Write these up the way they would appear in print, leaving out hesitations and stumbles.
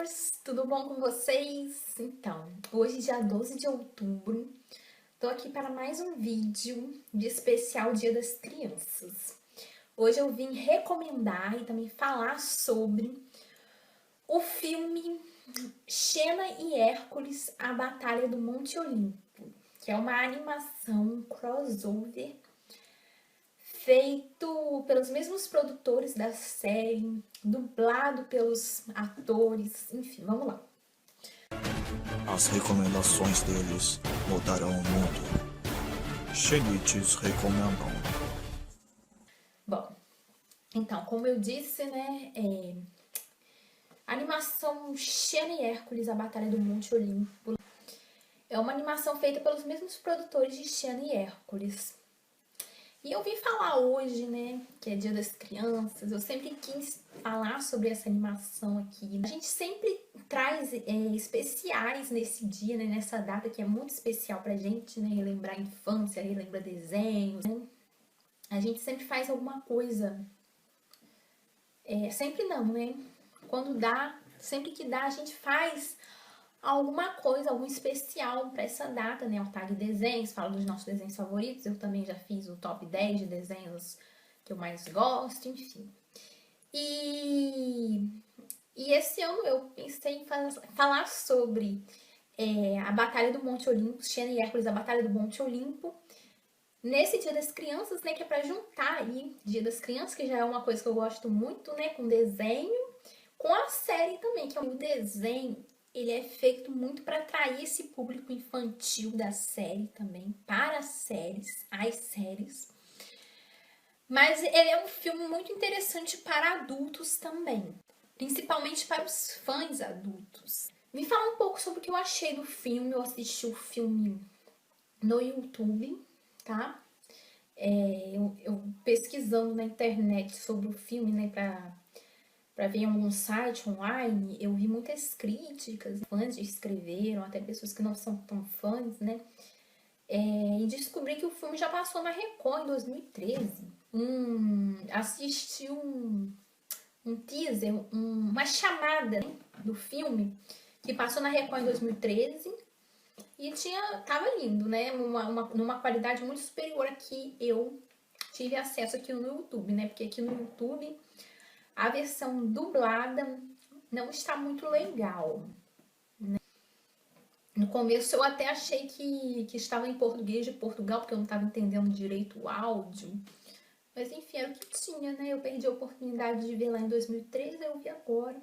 amores! Tudo bom com vocês? Então, hoje, dia 12 de outubro, tô aqui para mais um vídeo de especial Dia das Crianças. Hoje eu vim recomendar e também falar sobre o filme Xena e Hércules, A Batalha do Monte Olimpo, que é uma animação crossover feito pelos mesmos produtores da série, dublado pelos atores, enfim, vamos lá. As recomendações deles mudarão o mundo. Xenites recomendam. Bom, então, como eu disse, né, a animação Xena e Hércules, A Batalha do Monte Olimpo, é uma animação feita pelos mesmos produtores de Xena e Hércules. E eu vim falar hoje, né, que é Dia das Crianças, eu sempre quis falar sobre essa animação aqui. A gente sempre traz especiais nesse dia, né, nessa data que é muito especial pra gente, né, relembrar a infância, relembrar desenhos, né? A gente sempre faz alguma coisa, sempre não, né, quando dá, sempre que dá, a gente faz alguma coisa, algum especial para essa data, né? O tag desenhos, falo dos nossos desenhos favoritos. Eu também já fiz o top 10 de desenhos que eu mais gosto, enfim. E esse ano eu pensei em falar sobre a Batalha do Monte Olimpo, Xena e Hércules, a Batalha do Monte Olimpo, nesse Dia das Crianças, né? Que é para juntar aí Dia das Crianças, que já é uma coisa que eu gosto muito, né? Com desenho, com a série também, que é o desenho. Ele é feito muito para atrair esse público infantil da série também, para as séries. Mas ele é um filme muito interessante para adultos também, principalmente para os fãs adultos. Vim falar um pouco sobre o que eu achei do filme. Eu assisti o filme no YouTube, tá? Eu pesquisando na internet sobre o filme, né, para ver em algum site online, eu vi muitas críticas, fãs escreveram, até pessoas que não são tão fãs, né? E descobri que o filme já passou na Record em 2013. Assisti um teaser, uma chamada, né, do filme, que passou na Record em 2013 e tava lindo, né? Numa qualidade muito superior a que eu tive acesso aqui no YouTube, né? Porque aqui no YouTube a versão dublada não está muito legal, né? No começo eu até achei que estava em português de Portugal, porque eu não estava entendendo direito o áudio. Mas enfim, era o que tinha, né? Eu perdi a oportunidade de ver lá em 2013, eu vi agora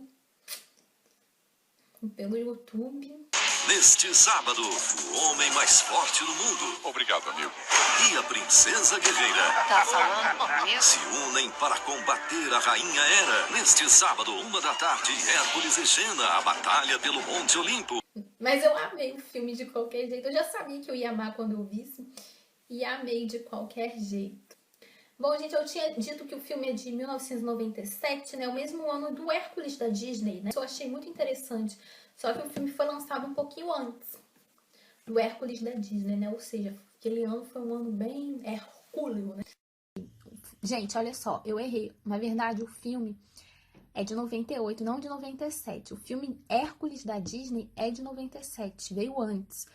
pelo YouTube. Neste sábado, o homem mais forte do mundo. Obrigado, amigo. E a princesa guerreira Tá falando comigo? se unem para combater a rainha Hera. Neste sábado, 1 da tarde, Hércules e Xena, a batalha pelo Monte Olimpo. Mas eu amei o filme de qualquer jeito. Eu já sabia que eu ia amar quando eu visse. E amei de qualquer jeito. Bom, gente, eu tinha dito que o filme é de 1997, né? O mesmo ano do Hércules da Disney, né? Isso eu achei muito interessante. Só que o filme foi lançado um pouquinho antes do Hércules da Disney, né? Ou seja, aquele ano foi um ano bem hercúleo, né? Gente, olha só, eu errei. Na verdade, o filme é de 98, não de 97. O filme Hércules da Disney é de 97, veio antes.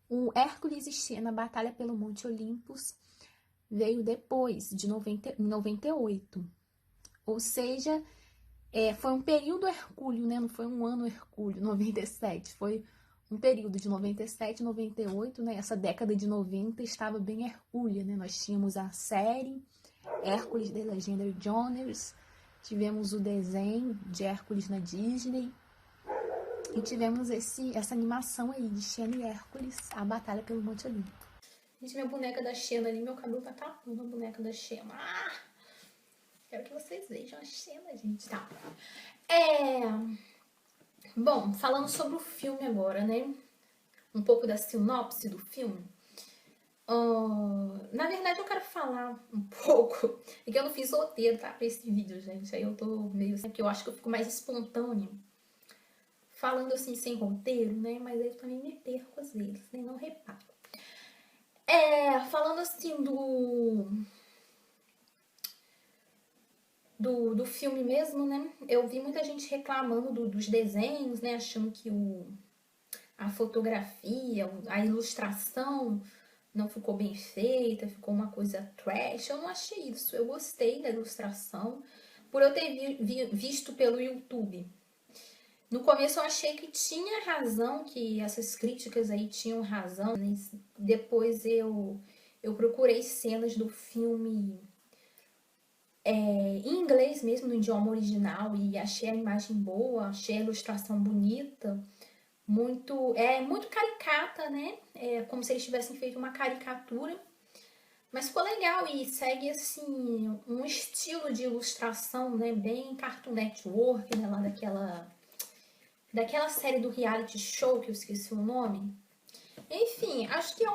O Hércules e Xena, Batalha pelo Monte Olympus, veio depois, de 98. Ou seja, foi um período hercúleo, né? Não foi um ano hercúleo, 97. Foi um período de 97, 98, né? Essa década de 90 estava bem hercúlea, né? Nós tínhamos a série Hércules The Legendary Journey, tivemos o desenho de Hércules na Disney e tivemos essa animação aí de Xena e Hércules, a Batalha pelo Monte Olimpo. Gente, minha boneca da Xena ali, meu cabelo tá tapando a boneca da Xena. Quero que vocês vejam a Xena, gente. Tá. Bom, falando sobre o filme agora, né? Um pouco da sinopse do filme. Na verdade, eu quero falar um pouco. É que eu não fiz roteiro, tá? Pra esse vídeo, gente. Aí eu tô meio assim, porque eu acho que eu fico mais espontânea. Falando assim, sem roteiro, né? Mas aí eu também me perco às vezes, né? Não reparo. Falando assim do filme mesmo, né? Eu vi muita gente reclamando dos desenhos, né? Achando que a fotografia, a ilustração não ficou bem feita, ficou uma coisa trash. Eu não achei isso. Eu gostei da ilustração por eu ter visto pelo YouTube. No começo eu achei que tinha razão, que essas críticas aí tinham razão, né? Depois eu procurei cenas do filme em inglês mesmo, no idioma original, e achei a imagem boa, achei a ilustração bonita, muito caricata, né? É como se eles tivessem feito uma caricatura, mas ficou legal e segue assim um estilo de ilustração, né? Bem Cartoon Network, né? Lá daquela série do reality show que eu esqueci o nome. Enfim, acho que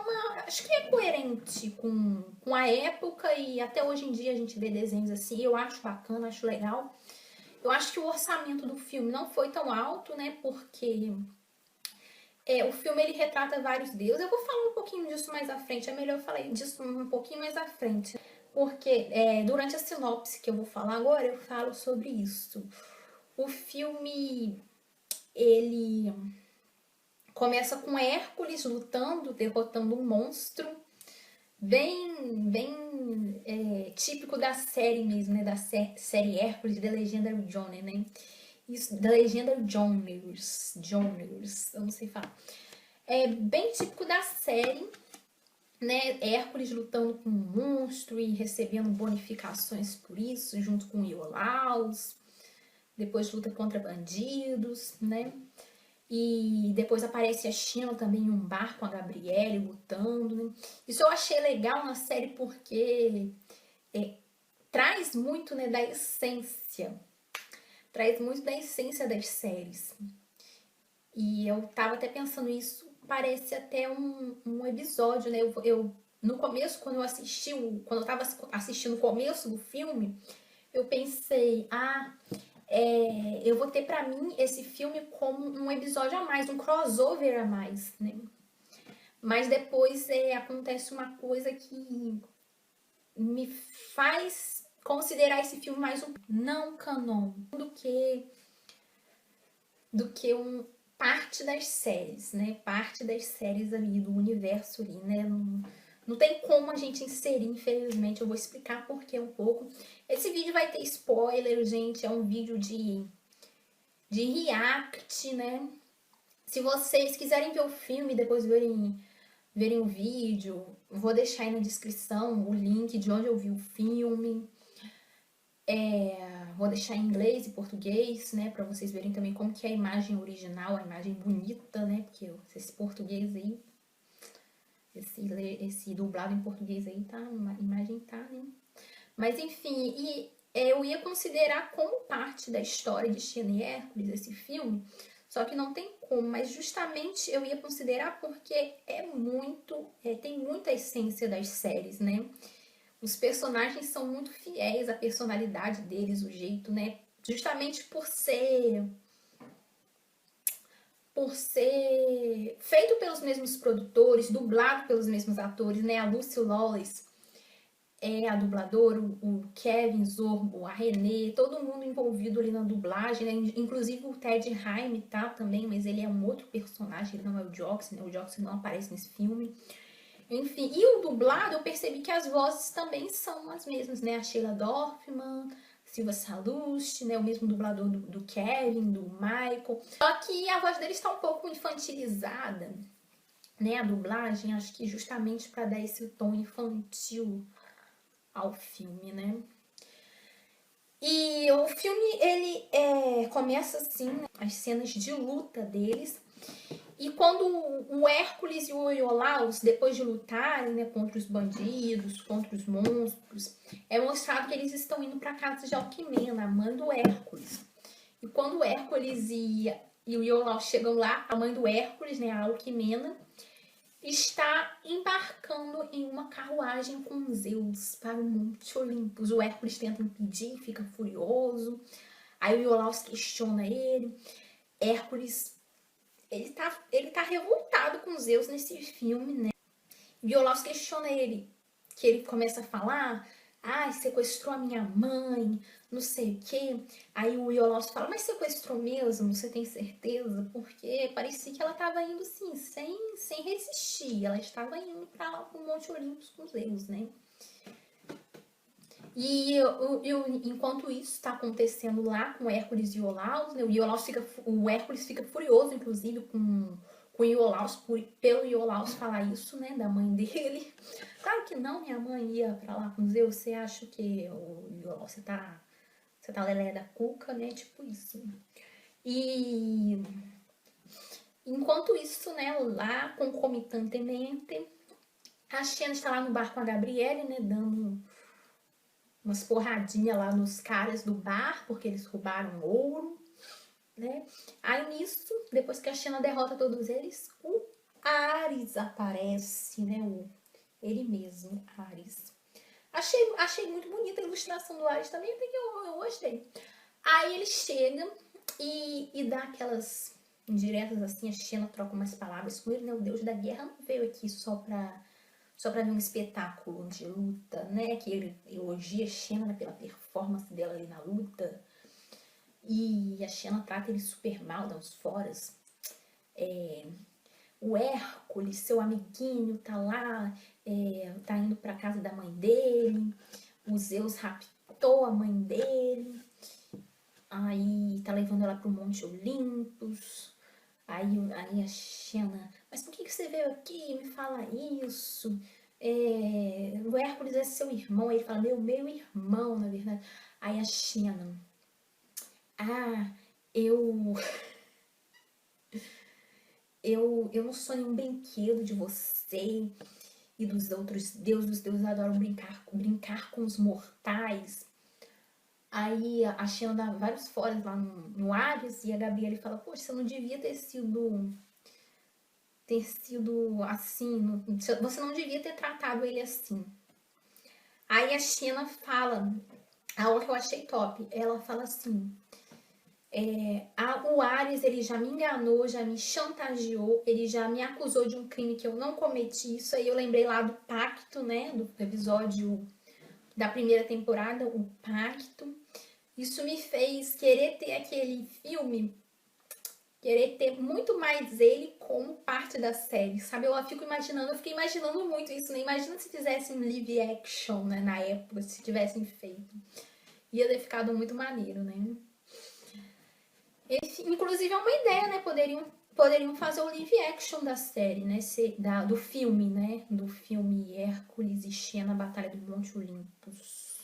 é coerente com a época e até hoje em dia a gente vê desenhos assim, eu acho bacana, acho legal. Eu acho que o orçamento do filme não foi tão alto, né? Porque o filme ele retrata vários deuses. Eu vou falar um pouquinho disso mais à frente, é melhor eu falar disso um pouquinho mais à frente. Porque durante a sinopse que eu vou falar agora, eu falo sobre isso. O filme, ele começa com Hércules lutando, derrotando um monstro, bem típico da série mesmo, né? Da série Hércules, The Legendary Journey, né? Isso, The Legendary Journers, eu não sei falar. É bem típico da série, né? Hércules lutando com um monstro e recebendo bonificações por isso, junto com Iolaus. Depois luta contra bandidos, né? E depois aparece a China também em um bar com a Gabriele lutando, né? Isso eu achei legal na série porque traz muito, né, da essência. Traz muito da essência das séries. E eu tava até pensando isso, parece até um episódio, né? No começo, quando eu tava assistindo o começo do filme, eu pensei, eu vou ter pra mim esse filme como um episódio a mais, um crossover a mais, né? Mas depois acontece uma coisa que me faz considerar esse filme mais um não canon do que parte das séries, né? Parte das séries ali do universo ali, né? Não tem como a gente inserir, infelizmente. Eu vou explicar por que um pouco. Esse vídeo vai ter spoiler, gente. É um vídeo de react, né? Se vocês quiserem ver o filme e depois verem o vídeo, vou deixar aí na descrição o link de onde eu vi o filme. Vou deixar em inglês e português, né? Pra vocês verem também como que é a imagem original, a imagem bonita, né? Porque esse português aí, esse dublado em português aí, tá? A imagem tá, né? Mas enfim, eu ia considerar como parte da história de Xena e Hércules esse filme, só que não tem como, mas justamente eu ia considerar porque tem muita essência das séries, né? Os personagens são muito fiéis à personalidade deles, o jeito, né? Justamente por ser feito pelos mesmos produtores, dublado pelos mesmos atores, né? A Lucy Lawless é a dubladora, o Kevin Sorbo, a Renée, todo mundo envolvido ali na dublagem, né? Inclusive o Ted Raimi tá também, mas ele é um outro personagem, ele não é o Joxy, né? O Joxy não aparece nesse filme. Enfim, e o dublado eu percebi que as vozes também são as mesmas, né? A Sheila Dorfman, Silva Salust, né? O mesmo dublador do Kevin, do Michael. Só que a voz dele está um pouco infantilizada, né? A dublagem, acho que justamente para dar esse tom infantil ao filme, né? E o filme, ele começa assim, né? As cenas de luta deles. E quando o Hércules e o Iolaus, depois de lutarem, né, contra os bandidos, contra os monstros, é mostrado que eles estão indo para casa de Alquimena, a mãe do Hércules. E quando o Hércules e o Iolaus chegam lá, a mãe do Hércules, né, a Alquimena, está embarcando em uma carruagem com Zeus para o Monte Olympus. O Hércules tenta impedir, fica furioso. Aí o Iolaus questiona ele. Hércules, ele tá revoltado com Zeus nesse filme, né? Iolaus questiona ele, que ele começa a falar, ai, sequestrou a minha mãe, não sei o quê. Aí o Iolaus fala, mas sequestrou mesmo? Você tem certeza? Porque parecia que ela estava indo assim, sem resistir. Ela estava indo para lá pro Monte Olympus com Zeus, né? E enquanto isso está acontecendo lá com Hércules e Iolaus, né? O Hércules fica furioso, inclusive, com o Iolaus, pelo Iolaus falar isso, né, da mãe dele. Claro que não, minha mãe ia pra lá com Zeus, você acha que o Iolaus, você tá lelé da cuca, né, tipo isso. E enquanto isso, né, lá, concomitantemente, a Xena está lá no bar com a Gabriele, né, dando umas porradinhas lá nos caras do bar, porque eles roubaram ouro, né? Aí nisso, depois que a Xena derrota todos eles, o Ares aparece, né? Ele mesmo, Ares. Achei muito bonita a ilustração do Ares também, até que eu gostei. Aí ele chega e dá aquelas indiretas assim, a Xena troca umas palavras com ele, né? O deus da guerra não veio aqui só pra ver um espetáculo de luta, né? Que ele elogia a Xena, né, pela performance dela ali na luta. E a Xena trata ele super mal, dá uns foras. O Hércules, seu amiguinho, tá lá, tá indo pra casa da mãe dele. O Zeus raptou a mãe dele. Aí tá levando ela pro Monte Olympus. Aí a Xena, mas por que você veio aqui me fala isso? O Hércules é seu irmão. Aí ele fala, meu irmão, na verdade. Aí a Xena, eu não sou nenhum brinquedo de você e dos outros deuses. Os deuses adoram brincar com os mortais. Aí a Xena dá vários foras lá no Ares e a Gabriele fala, poxa, você não devia ter sido assim, você não devia ter tratado ele assim. Aí a Xena fala, a hora que eu achei top, ela fala assim, o Ares, ele já me enganou, já me chantageou, ele já me acusou de um crime que eu não cometi. Isso aí eu lembrei lá do pacto, né, do episódio da primeira temporada, o pacto. Isso me fez querer ter aquele filme, querer ter muito mais ele como parte da série, sabe? Eu fiquei imaginando muito isso, né? Imagina se fizessem live action, né, na época, se tivessem feito. Ia ter ficado muito maneiro, né? Inclusive é uma ideia, né? Poderiam fazer o live action da série, né? Do filme, né? Do filme Hércules e Xena, Batalha do Monte Olympus.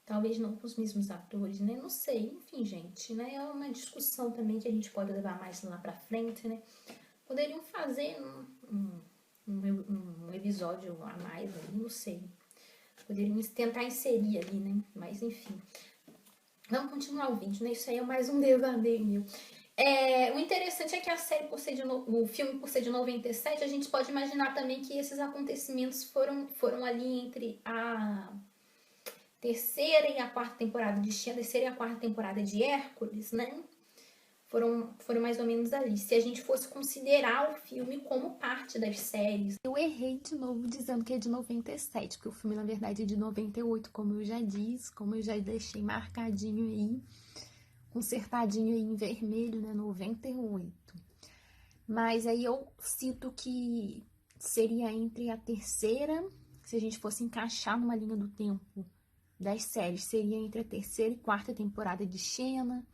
Talvez não com os mesmos atores, né? Não sei. Enfim, gente, né? É uma discussão também que a gente pode levar mais lá pra frente, né? Poderiam fazer um episódio a mais ali, não sei. Poderiam tentar inserir ali, né? Mas enfim. Vamos continuar o vídeo, né? Isso aí é mais um devaneio meu. O interessante é que a série, o filme por ser de 97, a gente pode imaginar também que esses acontecimentos foram ali entre a terceira e a quarta temporada de Xena, terceira e a quarta temporada de Hércules, né? Foram mais ou menos ali. Se a gente fosse considerar o filme como parte das séries. Eu errei de novo dizendo que é de 97, porque o filme, na verdade, é de 98, como eu já disse, como eu já deixei marcadinho aí, consertadinho aí em vermelho, né? 98. Mas aí eu cito que seria entre a terceira, se a gente fosse encaixar numa linha do tempo das séries, seria entre a terceira e quarta temporada de Xena,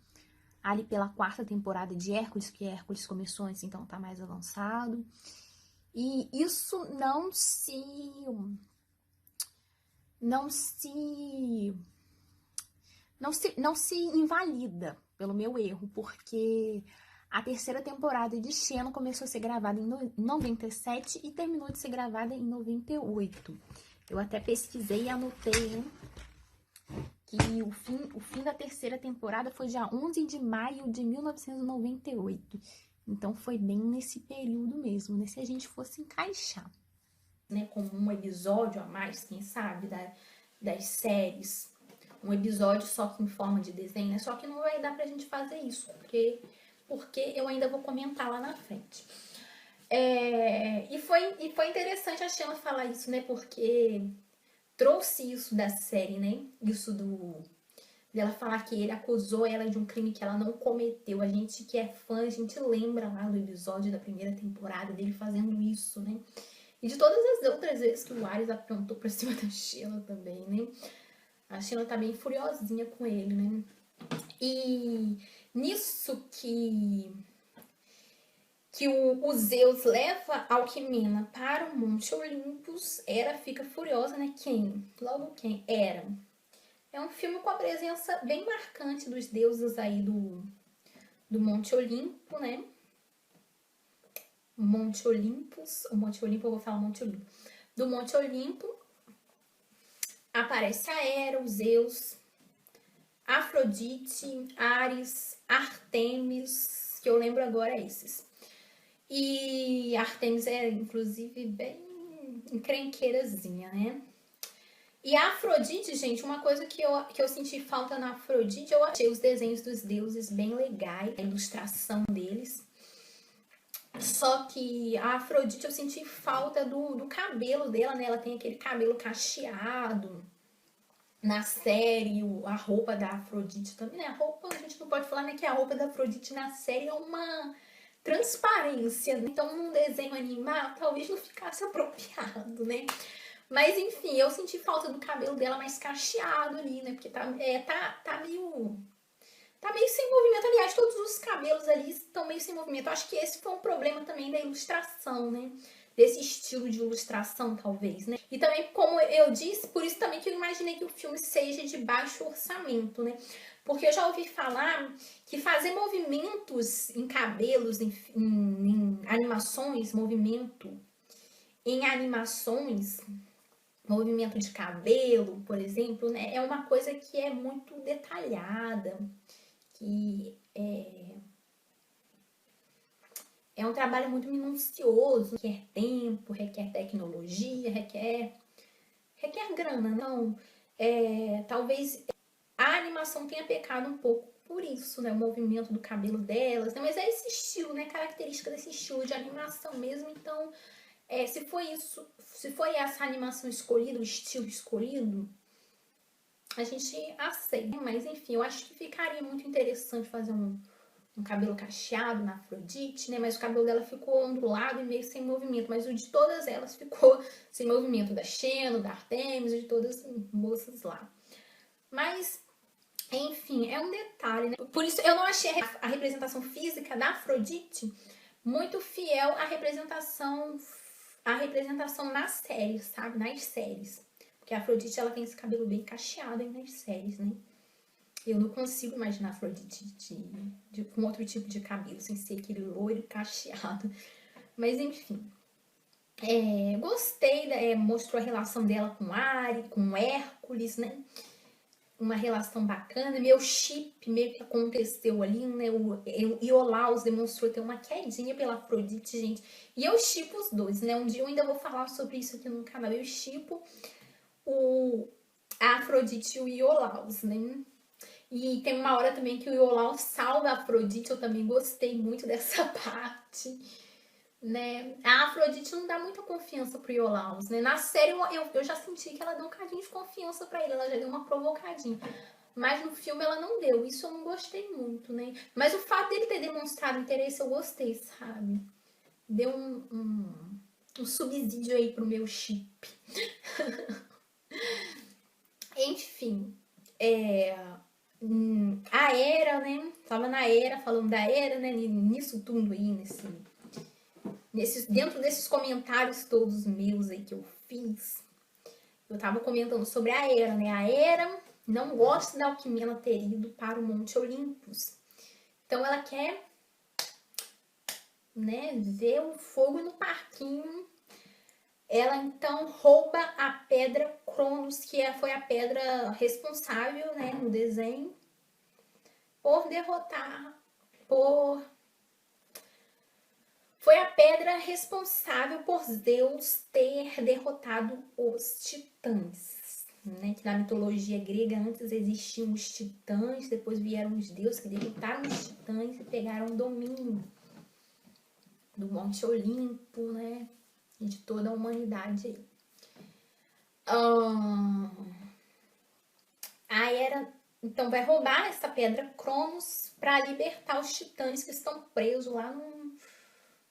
ali pela quarta temporada de Hércules, que Hércules começou antes, então tá mais avançado. E isso não se invalida pelo meu erro, porque a terceira temporada de Xena começou a ser gravada em 97 e terminou de ser gravada em 98. Eu até pesquisei e anotei, hein, que o fim da terceira temporada foi dia 11 de maio de 1998. Então foi bem nesse período mesmo, né? Se a gente fosse encaixar, né, com um episódio a mais, quem sabe, das séries, um episódio só que em forma de desenho, né? Só que não vai dar pra gente fazer isso, porque eu ainda vou comentar lá na frente. E foi interessante a Xena falar isso, né? Porque trouxe isso da série, né? Isso dela falar que ele acusou ela de um crime que ela não cometeu. A gente que é fã, a gente lembra lá do episódio da primeira temporada dele fazendo isso, né? E de todas as outras vezes que o Ares apontou pra cima da Sheila também, né? A Sheila tá bem furiosinha com ele, né? E nisso que o Zeus leva Alquimena para o Monte Olympus, Hera fica furiosa, né? Quem? Logo quem? Hera. É um filme com a presença bem marcante dos deuses aí do Monte Olimpo, né? Monte Olympus, o Monte Olimpo, eu vou falar Monte Olimpo. Do Monte Olimpo aparece a Hera, o Zeus, Afrodite, Ares, Artemis, que eu lembro agora esses. E Artemis é, inclusive, bem encrenqueirazinha, né? E a Afrodite, gente, uma coisa que eu senti falta na Afrodite, eu achei os desenhos dos deuses bem legais, a ilustração deles. Só que a Afrodite eu senti falta do cabelo dela, né? Ela tem aquele cabelo cacheado. Na série, a roupa da Afrodite também, né? A roupa, a gente não pode falar, né, que a roupa da Afrodite na série é uma transparência, né? Então num desenho animado talvez não ficasse apropriado, né? Mas enfim, eu senti falta do cabelo dela mais cacheado ali, né? Porque tá meio sem movimento. Aliás, todos os cabelos ali estão meio sem movimento. Eu acho que esse foi um problema também da ilustração, né? Desse estilo de ilustração, talvez, né? E também, como eu disse, por isso também que eu imaginei que o filme seja de baixo orçamento, né? Porque eu já ouvi falar que fazer movimentos em cabelos, em animações, movimento de cabelo, por exemplo, né? É uma coisa que é muito detalhada, que é um trabalho muito minucioso, requer tempo, requer tecnologia, requer grana. Então, talvez a animação tenha pecado um pouco por isso, né? O movimento do cabelo delas, né? Mas é esse estilo, né? Característica desse estilo de animação mesmo. Então, se foi essa animação escolhida, o estilo escolhido, a gente aceita. Mas, enfim, eu acho que ficaria muito interessante fazer um cabelo cacheado na Afrodite, né? Mas o cabelo dela ficou ondulado e meio sem movimento. Mas o de todas elas ficou sem movimento. Da Xena, da Artemis, de todas as moças lá. Mas, enfim, é um detalhe, né? Por isso eu não achei a representação física da Afrodite muito fiel à representação na série, sabe? Nas séries. Porque a Afrodite, ela tem esse cabelo bem cacheado aí nas séries, né? Eu não consigo imaginar a Afrodite com outro tipo de cabelo, sem ser aquele loiro cacheado. Mas, enfim. Gostei, mostrou a relação dela com Ares, com Hércules, né? Uma relação bacana. Meu chip meio que aconteceu ali, né? O Iolaus demonstrou ter uma quedinha pela Afrodite, gente. E eu shippo os dois, né? Um dia eu ainda vou falar sobre isso aqui no canal. Eu shippo a Afrodite e o Iolaus, né? E tem uma hora também que o Iolaus salva a Afrodite, eu também gostei muito dessa parte, né? A Afrodite não dá muita confiança pro Iolaus, né? Na série eu já senti que ela deu um cadinho de confiança pra ele, ela já deu uma provocadinha. Mas no filme ela não deu, isso eu não gostei muito, né? Mas o fato dele ter demonstrado interesse eu gostei, sabe? Deu um subsídio aí pro meu chip. Enfim, a Hera, né? Tava na Hera, falando da Hera, né? Nisso tudo aí, dentro desses comentários todos meus aí que eu fiz, eu tava comentando sobre a Hera, né? A Hera não gosta da Alquimena ter ido para o Monte Olympus. Então ela quer, né, ver o fogo no parquinho. Ela então rouba a pedra Cronos, que foi a pedra responsável, né, no desenho, foi a pedra responsável por Zeus ter derrotado os titãs, né? Que na mitologia grega antes existiam os titãs, depois vieram os deuses que derrotaram os titãs e pegaram o domínio do Monte Olimpo, né? E de toda a humanidade aí. Ahn, a Hera, então, vai roubar essa pedra Cronos para libertar os titãs que estão presos lá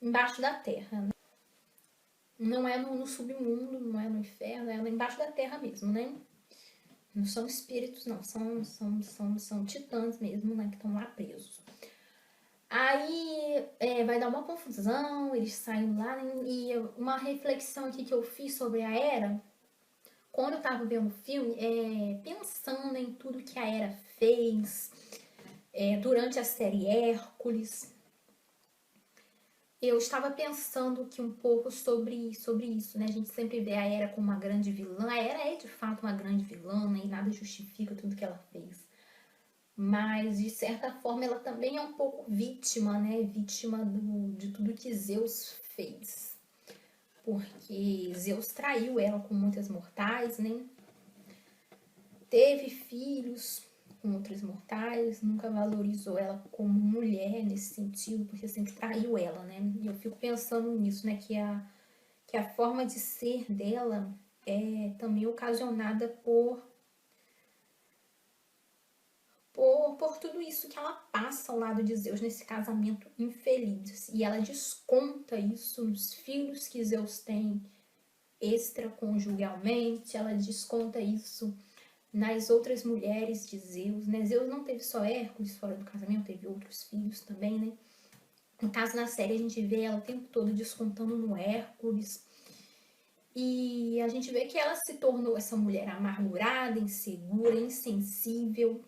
embaixo da terra. Né? Não é no submundo, não é no inferno, é embaixo da terra mesmo, né? Não são espíritos, não, são titãs mesmo, né? Que estão lá presos. Aí vai dar uma confusão, eles saem lá, né? E uma reflexão aqui que eu fiz sobre a Hera, quando eu tava vendo o filme, pensando em tudo que a Hera fez durante a série Hércules, eu estava pensando aqui um pouco sobre isso, né? A gente sempre vê a Hera como uma grande vilã. A Hera é de fato uma grande vilã, né? E nada justifica tudo que ela fez. Mas, de certa forma, ela também é um pouco vítima, né? Vítima de tudo que Zeus fez. Porque Zeus traiu ela com muitas mortais, né? Teve filhos com outras mortais, nunca valorizou ela como mulher nesse sentido, porque sempre traiu ela, né? E eu fico pensando nisso, né? Que a forma de ser dela é também ocasionada por tudo isso que ela passa ao lado de Zeus nesse casamento infeliz. E ela desconta isso nos filhos que Zeus tem extraconjugalmente, ela desconta isso nas outras mulheres de Zeus, né? Zeus não teve só Hércules fora do casamento, teve outros filhos também, né? No caso, na série, a gente vê ela o tempo todo descontando no Hércules. E a gente vê que ela se tornou essa mulher amargurada, insegura, insensível,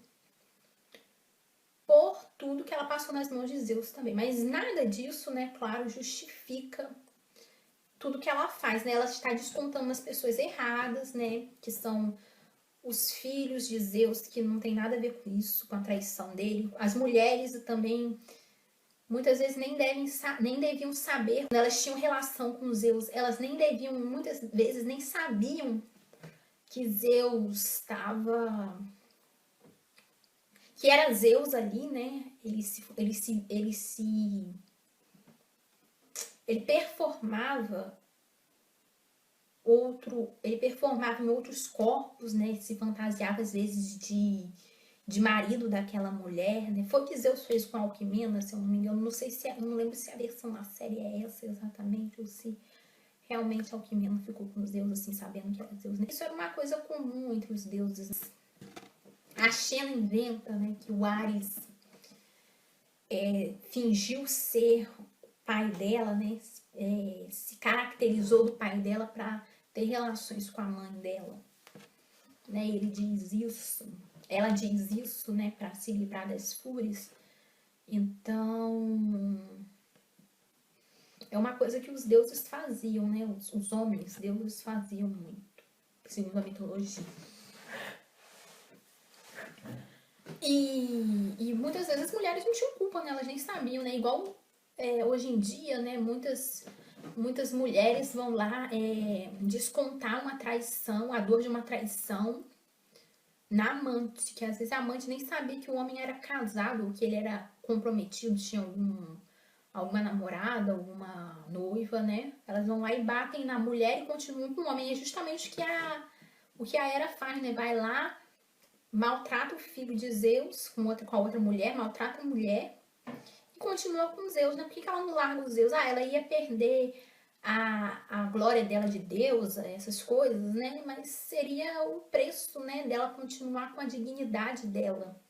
por tudo que ela passou nas mãos de Zeus também. Mas nada disso, né, claro, justifica tudo que ela faz, né? Ela está descontando nas pessoas erradas, né? Que são os filhos de Zeus, que não tem nada a ver com isso, com a traição dele. As mulheres também, muitas vezes, nem deviam saber. Quando elas tinham relação com Zeus, elas nem deviam, muitas vezes, nem sabiam que Zeus estava... que era Zeus ali, né? Ele performava em outros corpos, né? Se fantasiava às vezes de marido daquela mulher, né? Foi o que Zeus fez com a Alquimena, se eu não me engano. Eu não lembro se a versão da série é essa exatamente, ou se realmente a Alquimena ficou com Zeus, assim, sabendo que era Zeus. Isso era uma coisa comum entre os deuses. A Xena inventa, né, que o Ares fingiu ser o pai dela, né? Se caracterizou do pai dela para ter relações com a mãe dela, né? Ele diz isso, ela diz isso, né, para se livrar das fúrias. Então, é uma coisa que os deuses faziam, né? Os homens deuses faziam muito, segundo a mitologia. E muitas vezes as mulheres não tinham culpa, né? Elas nem sabiam, né? Igual hoje em dia, né? Muitas mulheres vão lá descontar uma traição, a dor de uma traição na amante, que às vezes a amante nem sabia que o homem era casado, que ele era comprometido, tinha alguma namorada, alguma noiva, né? Elas vão lá e batem na mulher e continuam com o homem. E é justamente o que a Hera faz, né? Vai lá, maltrata o filho de Zeus com a outra mulher, maltrata a mulher e continua com Zeus, né? Por que ela não larga o Zeus? Ela ia perder a glória dela de Deus, essas coisas, né? Mas seria o preço, né, dela continuar com a dignidade dela,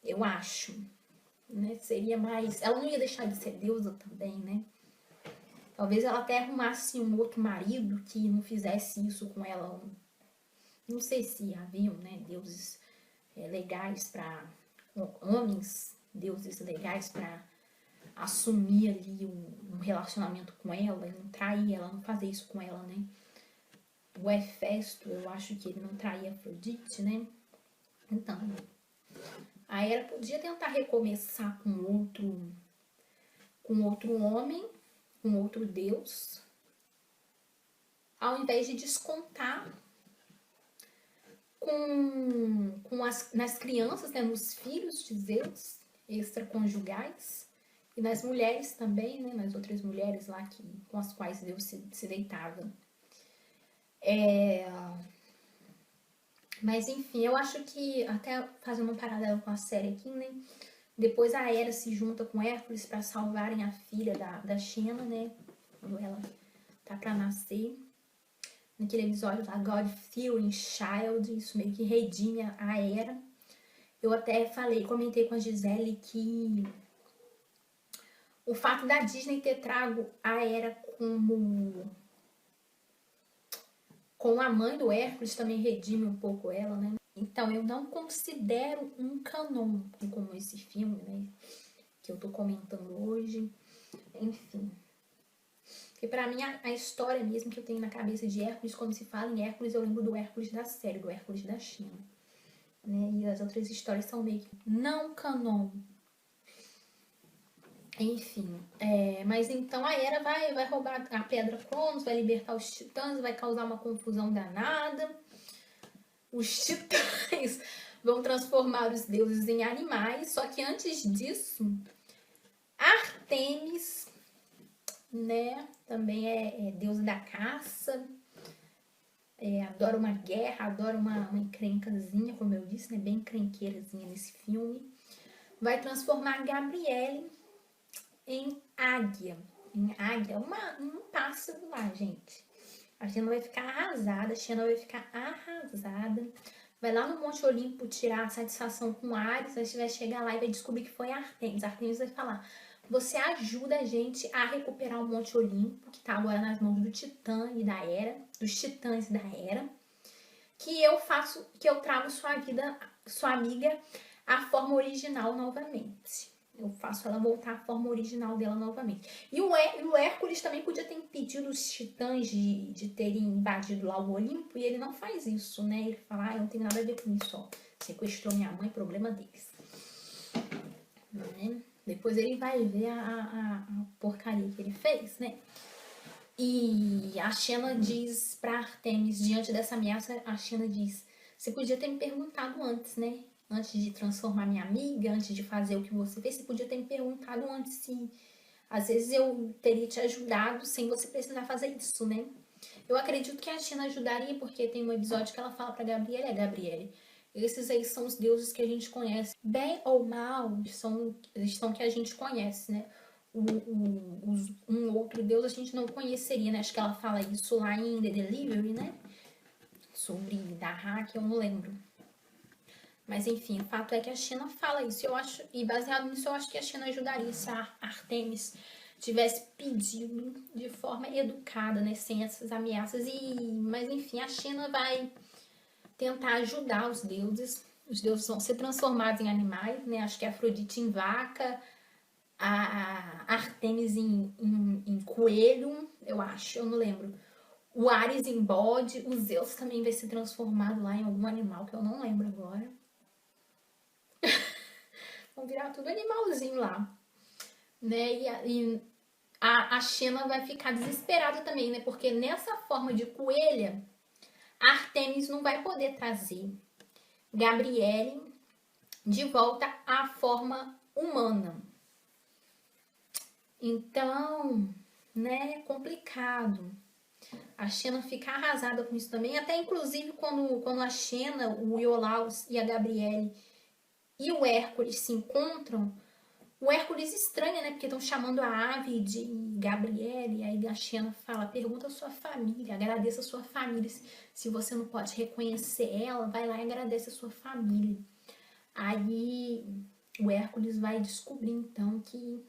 eu acho, né? Seria mais... Ela não ia deixar de ser deusa também, né? Talvez ela até arrumasse um outro marido que não fizesse isso com ela. Não sei se haviam, né, deuses legais para... homens, deuses legais para assumir ali um relacionamento com ela e não trair ela, não fazer isso com ela, né? O Hefesto, eu acho que ele não traía Afrodite, né? Então, a Hera podia tentar recomeçar com outro homem, com outro deus, ao invés de descontar nas crianças, né, nos filhos de Zeus, extraconjugais, e nas mulheres também, né, nas outras mulheres lá com as quais Deus se deitava. Mas enfim, eu acho que, até fazendo um paralelo com a série aqui, né? Depois a Hera se junta com Hércules para salvarem a filha da Xena, né? Quando ela tá para nascer. Naquele episódio lá, God-fearing child, isso meio que redime a Hera. Eu até comentei com a Gisele que o fato da Disney ter trago a Hera com a mãe do Hércules também redime um pouco ela, né? Então, eu não considero um canon como esse filme, né? Que eu tô comentando hoje. Enfim. Porque pra mim, a história mesmo que eu tenho na cabeça de Hércules, quando se fala em Hércules, eu lembro do Hércules da série, do Hércules da China. Né? E as outras histórias são meio que não canon. Enfim, mas então a Hera vai roubar a Pedra Cronos, vai libertar os titãs, vai causar uma confusão danada. Os titãs vão transformar os deuses em animais, só que antes disso, Ártemis, né, também é deusa da caça, adora uma guerra, adora uma encrencazinha, como eu disse, né, bem encrenqueirazinha nesse filme. Vai transformar Gabriele em águia. Em águia, um pássaro lá, gente. A Xena vai ficar arrasada, Vai lá no Monte Olimpo tirar a satisfação com Ares, aí vai chegar lá e vai descobrir que foi Ártemis. Ártemis vai falar: você ajuda a gente a recuperar o Monte Olimpo, que tá agora nas mãos do Titã e da Hera, dos Titãs e da Hera, que eu trago sua amiga, à forma original novamente. Eu faço ela voltar à forma original dela novamente. E o Hércules também podia ter impedido os titãs de terem invadido lá o Olimpo, e ele não faz isso, né? Ele fala: eu não tenho nada a ver com isso, ó. Sequestrou minha mãe, problema deles. Né? Depois ele vai ver a porcaria que ele fez, né? E a Xena diz pra Ártemis, diante dessa ameaça, a Xena diz: você podia ter me perguntado antes, né? Antes de transformar minha amiga, antes de fazer o que você fez, você podia ter me perguntado antes se às vezes eu teria te ajudado sem você precisar fazer isso, né? Eu acredito que a Xena ajudaria, porque tem um episódio que ela fala pra Gabriele: Gabriele, esses aí são os deuses que a gente conhece. Bem ou mal, eles são que a gente conhece, né? Um outro deus a gente não conheceria, né? Acho que ela fala isso lá em The Delivery, né? Sobre da hack, eu não lembro. Mas enfim, o fato é que a Xena fala isso. Eu acho, e baseado nisso, eu acho que a Xena ajudaria se a Ártemis tivesse pedido de forma educada, né? Sem essas ameaças. Mas enfim, a Xena vai tentar ajudar os deuses. Os deuses vão ser transformados em animais, né? Acho que a Afrodite em vaca, a Ártemis em coelho, eu acho, eu não lembro. O Ares em bode, o Zeus também vai ser transformado lá em algum animal que eu não lembro agora. Vão virar tudo animalzinho lá, né? E a Xena vai ficar desesperada também, né? Porque nessa forma de coelha, a Ártemis não vai poder trazer Gabriele de volta à forma humana. Então, né, complicado. A Xena fica arrasada com isso também. Até inclusive quando a Xena, o Iolaus e a Gabriele e o Hércules se encontram, o Hércules estranha, né? Porque estão chamando a ave de Gabriele. Aí a Xena fala: pergunta a sua família, agradeça a sua família. Se você não pode reconhecer ela, vai lá e agradece a sua família. Aí o Hércules vai descobrir então que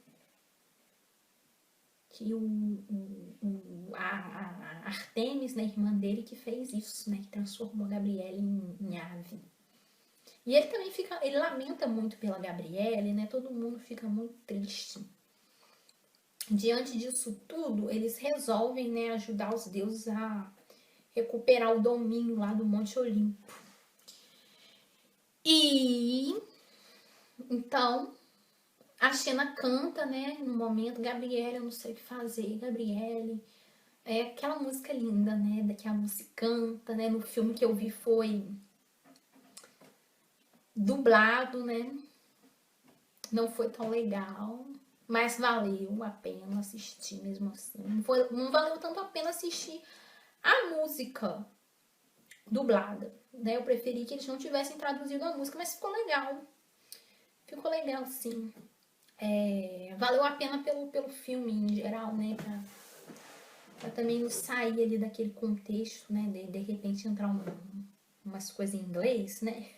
a Ártemis, né, irmã dele, que fez isso, né? Que transformou a Gabriele em ave. E ele também ele lamenta muito pela Gabriele, né? Todo mundo fica muito triste. Diante disso tudo, eles resolvem, né, ajudar os deuses a recuperar o domínio lá do Monte Olimpo. E então a Xena canta, né, no momento: Gabriele, eu não sei o que fazer, Gabriele. É aquela música linda, né, que a música canta, né? No filme que eu vi foi dublado, né? Não foi tão legal, mas valeu a pena assistir mesmo assim. Não valeu tanto a pena assistir A música dublada, né? Eu preferi que eles não tivessem traduzido a música, mas ficou legal. Ficou legal, sim. Valeu a pena pelo filme em geral, né? Pra também não sair ali daquele contexto, né? De repente entrar umas coisas em inglês, né?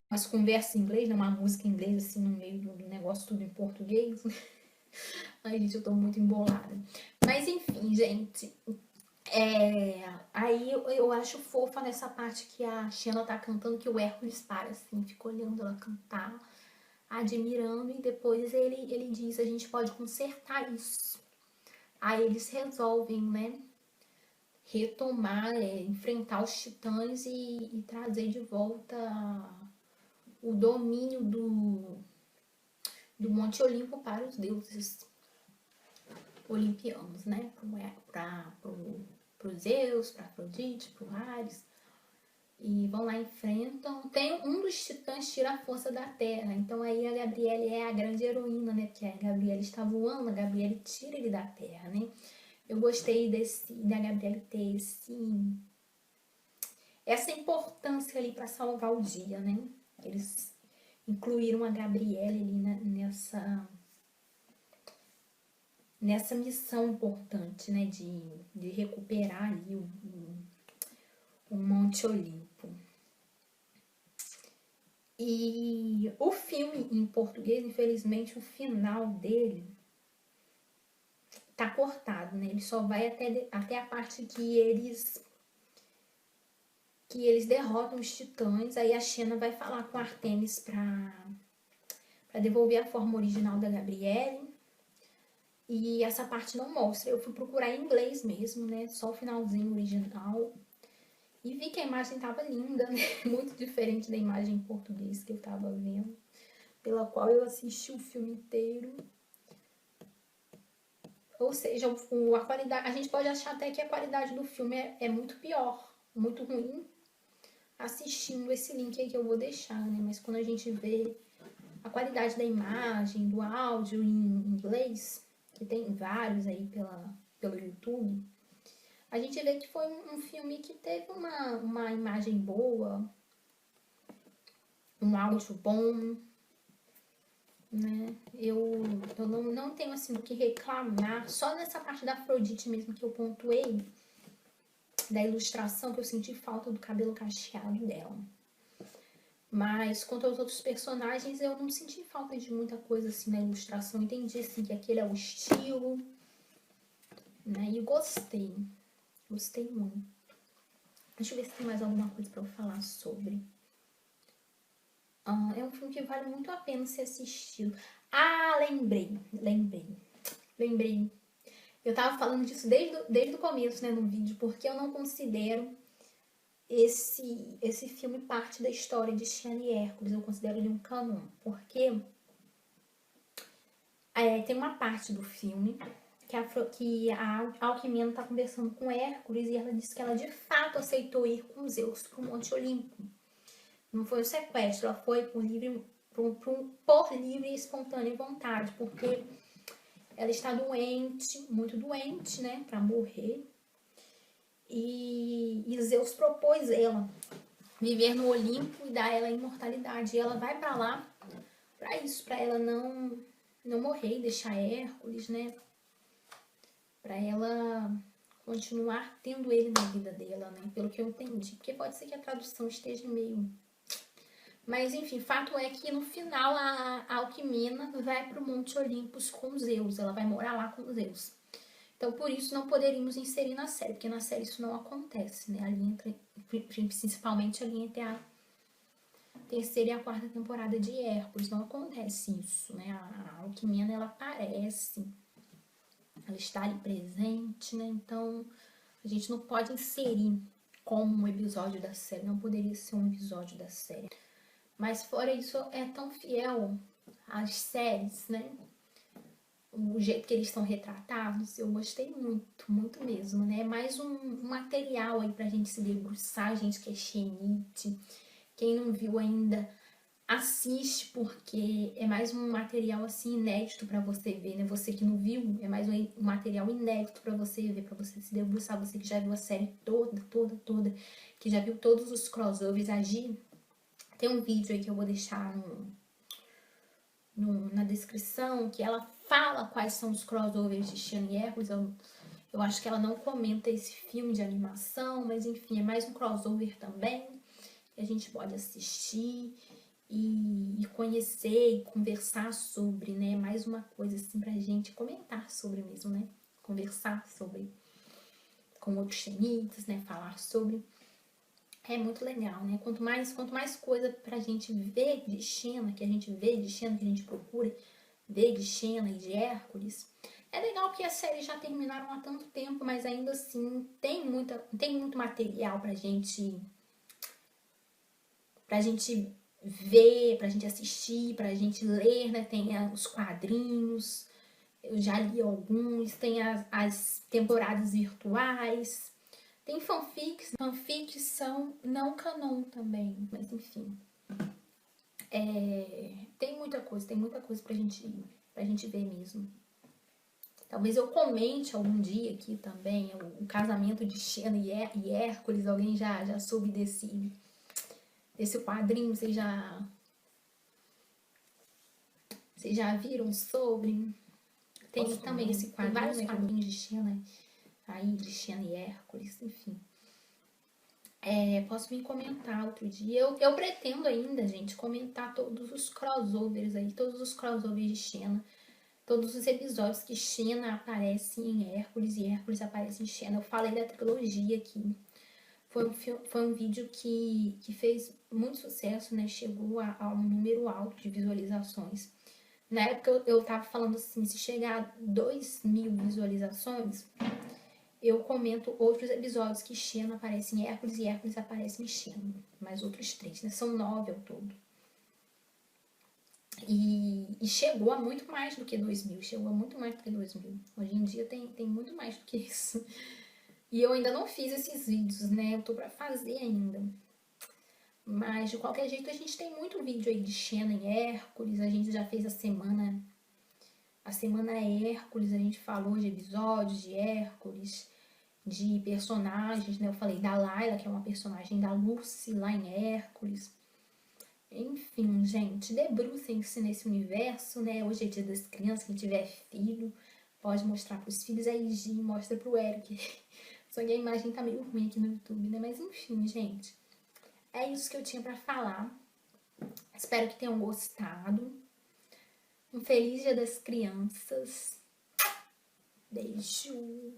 Umas conversas em inglês, né? Uma música em inglês, assim, no meio do negócio tudo em português. Ai, gente, eu tô muito embolada. Mas enfim, gente. Aí eu acho fofa nessa parte que a Xena tá cantando, que o Hércules para, assim, fica olhando ela cantar, admirando, e depois ele diz, a gente pode consertar isso. Aí eles resolvem, né, retomar, enfrentar os titãs e trazer de volta o domínio do Monte Olimpo para os deuses olimpianos, né, pro Zeus, pra Afrodite, pro Ares. E vão lá, enfrentam. Tem um dos titãs tira a força da terra. Então aí a Gabriele é a grande heroína, né? Porque a Gabriele está voando, a Gabriele tira ele da terra, né? Eu gostei da Gabriele ter essa importância ali para salvar o dia, né? Eles incluíram a Gabriele ali nessa missão importante, né? De recuperar ali o Monte Olimpo. E o filme em português, infelizmente, o final dele tá cortado, né? Ele só vai até a parte que eles derrotam os titãs. Aí a Xena vai falar com a Artemis pra devolver a forma original da Gabriele. E essa parte não mostra. Eu fui procurar em inglês mesmo, né? Só o finalzinho original. E vi que a imagem tava linda, né? Muito diferente da imagem em português que eu tava vendo, pela qual eu assisti o filme inteiro. Ou seja, a qualidade, a gente pode achar até que a qualidade do filme é muito pior, muito ruim, assistindo esse link aí que eu vou deixar, né? Mas quando a gente vê a qualidade da imagem, do áudio em inglês, que tem vários aí pelo YouTube, a gente vê que foi um filme que teve uma imagem boa, um áudio bom, né? Eu não tenho assim do que reclamar, só nessa parte da Afrodite mesmo que eu pontuei, da ilustração, que eu senti falta do cabelo cacheado dela. Mas quanto aos outros personagens, eu não senti falta de muita coisa assim na ilustração. Entendi assim que aquele é o estilo, né? E gostei muito. Deixa eu ver se tem mais alguma coisa pra eu falar sobre. É um filme que vale muito a pena ser assistido. Ah, lembrei. Eu tava falando disso desde o começo, né, no vídeo, porque eu não considero esse filme parte da história de Xena e Hércules. Eu considero ele um canon, porque tem uma parte do filme que a Alquimena tá conversando com Hércules e ela disse que ela de fato aceitou ir com Zeus pro Monte Olimpo. Não foi um sequestro, ela foi por livre e espontânea vontade, porque ela está doente, muito doente, né, pra morrer. E Zeus propôs ela viver no Olimpo e dar ela a imortalidade. E ela vai pra lá pra isso, pra ela não morrer e deixar Hércules, né, pra ela continuar tendo ele na vida dela, né, pelo que eu entendi. Porque pode ser que a tradução esteja meio... Mas, enfim, fato é que no final a Alquimena vai pro Monte Olympus com Zeus. Ela vai morar lá com Zeus. Então, por isso, não poderíamos inserir na série, porque na série isso não acontece, né? Ali principalmente ali entre a terceira e a quarta temporada de Hércules, não acontece isso, né? A Alquimena, ela aparece, ela está ali presente, né? Então, a gente não pode inserir como um episódio da série, não poderia ser um episódio da série. Mas fora isso, é tão fiel às séries, né? O jeito que eles estão retratados, eu gostei muito mesmo, né? Mais um material aí pra gente se debruçar, gente que é xenite. Quem não viu ainda, assiste porque é mais um material assim inédito pra você ver, né? Você que não viu, é mais um material inédito pra você ver, pra você se debruçar, você que já viu a série toda, que já viu todos os crossovers agir. Tem um vídeo aí que eu vou deixar na descrição, que ela fala quais são os crossovers de Xena e Hércules. Eu acho que ela não comenta esse filme de animação, mas enfim, é mais um crossover também, que a gente pode assistir e conhecer e conversar sobre, né? Mais uma coisa assim pra gente comentar sobre mesmo, né? Conversar sobre com outros xenites, né? Falar sobre. É muito legal, né? Quanto mais coisa pra gente ver de Xena, que a gente vê de Xena, que a gente procura ver de Xena e de Hércules. É legal porque as séries já terminaram há tanto tempo, mas ainda assim tem muito material pra gente ver, pra gente assistir, pra gente ler, né? Tem os quadrinhos, eu já li alguns, tem as temporadas virtuais, tem fanfics são não canon também, mas enfim. Tem muita coisa pra gente ver mesmo. Talvez eu comente algum dia aqui também o casamento de Xena e Hércules. Alguém já soube desse quadrinho? Vocês já viram sobre? Tem também esse quadrinho, tem vários quadrinhos de Xena aí, de Xena e Hércules, enfim. Posso vir comentar outro dia. Eu pretendo ainda, gente, comentar todos os crossovers aí, todos os crossovers de Xena, todos os episódios que Xena aparece em Hércules e Hércules aparece em Xena. Eu falei da trilogia aqui. Foi um vídeo que fez muito sucesso, né? Chegou a um número alto de visualizações. Na época eu tava falando assim, se chegar a 2.000 visualizações, eu comento outros episódios que Xena aparece em Hércules e Hércules aparece em Xena. Mais outros 3, né? São 9 ao todo. E chegou a muito mais do que 2.000. Chegou a muito mais do que 2.000. Hoje em dia tem muito mais do que isso. E eu ainda não fiz esses vídeos, né? Eu tô pra fazer ainda. Mas, de qualquer jeito, a gente tem muito vídeo aí de Xena e Hércules. A gente já fez a semana Hércules. A gente falou de episódios de Hércules, de personagens, né? Eu falei da Layla, que é uma personagem da Lucy lá em Hércules. Enfim, gente, debrucem-se nesse universo, né? Hoje é dia das crianças, quem tiver filho, pode mostrar pros filhos. Aí, Gi, mostra pro Eric. Só que a imagem tá meio ruim aqui no YouTube, né? Mas enfim, gente. É isso que eu tinha pra falar. Espero que tenham gostado. Um feliz dia das crianças. Beijo.